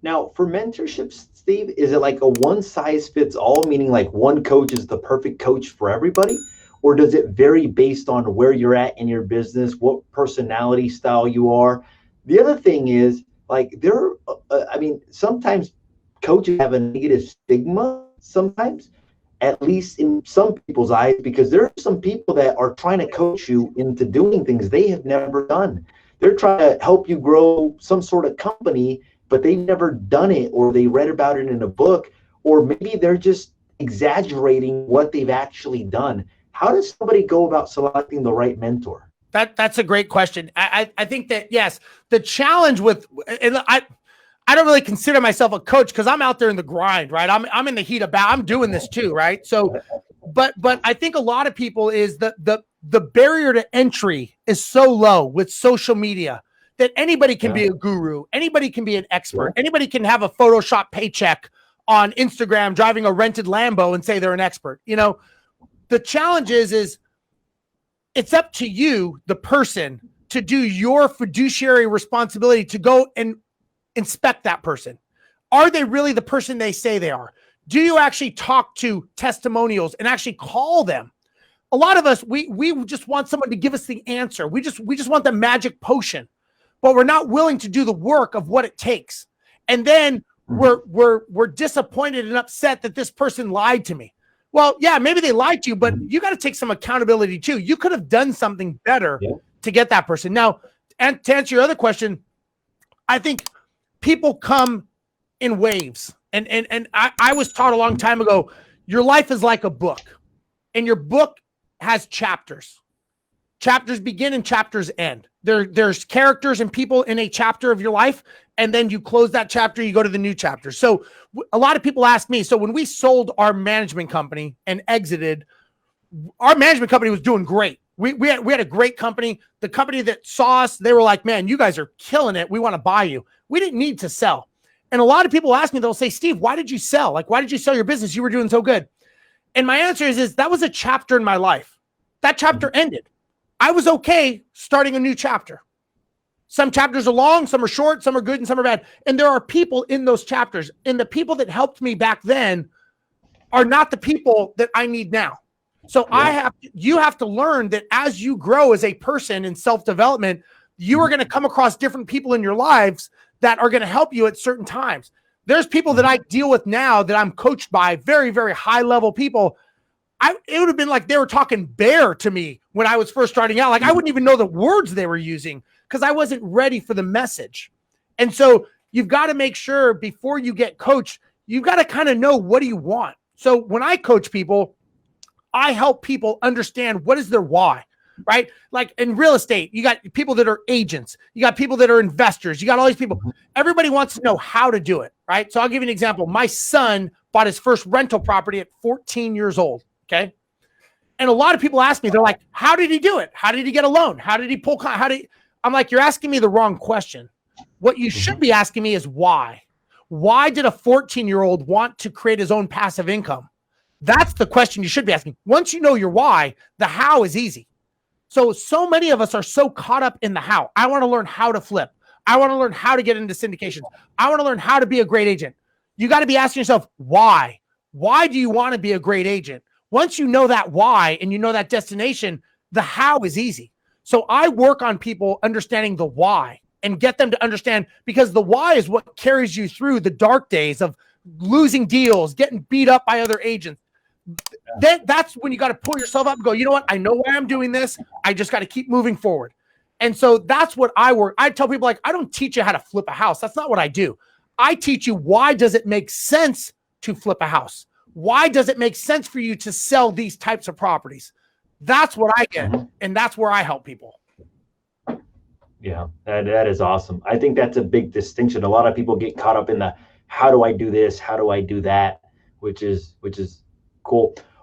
Now, for mentorships, Steve, is it like a one size fits all, meaning like one coach is the perfect coach for everybody? Or does it vary based on where you're at in your business, what personality style you are? The other thing is, like, I mean, sometimes coaches have a negative stigma sometimes, at least in some people's eyes, because there are some people that are trying to coach you into doing things they have never done. They're trying to help you grow some sort of company, but they've never done it, or they read about it in a book, or maybe they're just exaggerating what they've actually done. How does somebody go about selecting the right mentor? That's a great question. I think that, yes, the challenge with, and I don't really consider myself a coach because I'm out there in the grind, right? I'm in the heat of battle. I'm doing this too, right? So, but I think a lot of people is the barrier to entry is so low with social media that anybody can be a guru, anybody can be an expert, anybody can have a Photoshop paycheck on Instagram driving a rented Lambo and say they're an expert. You know, the challenge is it's up to you, the person, to do your fiduciary responsibility to go and inspect that person. Are they really the person they say they are? Do you actually talk to testimonials and actually call them? A lot of us, we just want someone to give us the answer. We just want the magic potion, but we're not willing to do the work of what it takes. And then we're disappointed and upset that this person lied to me. Well, yeah, maybe they lied to you, but you got to take some accountability too. You could have done something better to get that person. Now, and to answer your other question, I think people come in waves. And I was taught a long time ago, your life is like a book, and your book has chapters. Chapters begin and chapters end. There's characters and people in a chapter of your life, and then you close that chapter, you go to the new chapter. So a lot of people ask me, so when we sold our management company and exited, our management company was doing great. We had a great company. The company that saw us, they were like, man, you guys are killing it. We want to buy you. We didn't need to sell. And a lot of people ask me, they'll say, Steve, why did you sell? Like, why did you sell your business? You were doing so good. And my answer is that was a chapter in my life. That chapter ended. I was okay starting a new chapter. Some chapters are long, some are short, some are good, and some are bad. And there are people in those chapters. And the people that helped me back then are not the people that I need now. So you have to learn that as you grow as a person in self-development, you are going to come across different people in your lives that are going to help you at certain times. There's people that I deal with now that I'm coached by, very, very high level people. It would have been like they were talking bear to me when I was first starting out. Like I wouldn't even know the words they were using because I wasn't ready for the message. And so you've got to make sure before you get coached, you've got to kind of know, what do you want? So when I coach people, I help people understand what is their why, right? Like in real estate, you got people that are agents, you got people that are investors, you got all these people. Everybody wants to know how to do it, right? So I'll give you an example. My son bought his first rental property at 14 years old. Okay. And a lot of people ask me, they're like, how did he do it? How did he get a loan? How did he pull? I'm like, you're asking me the wrong question. What you should be asking me is why. Why did a 14-year-old want to create his own passive income? That's the question you should be asking. Once you know your why, the how is easy. So many of us are so caught up in the how. I want to learn how to flip. I want to learn how to get into syndications. I want to learn how to be a great agent. You got to be asking yourself, why? Why do you want to be a great agent? Once you know that why and you know that destination, the how is easy. So I work on people understanding the why and get them to understand, because the why is what carries you through the dark days of losing deals, getting beat up by other agents. That's when you got to pull yourself up and go, you know what? I know why I'm doing this. I just got to keep moving forward. And so that's what I work. I tell people, like, I don't teach you how to flip a house. That's not what I do. I teach you, why does it make sense to flip a house? Why does it make sense for you to sell these types of properties? That's what I get. And that's where I help people. Yeah, that is awesome. I think that's a big distinction. A lot of people get caught up in the, how do I do this? How do I do that? Which is cool.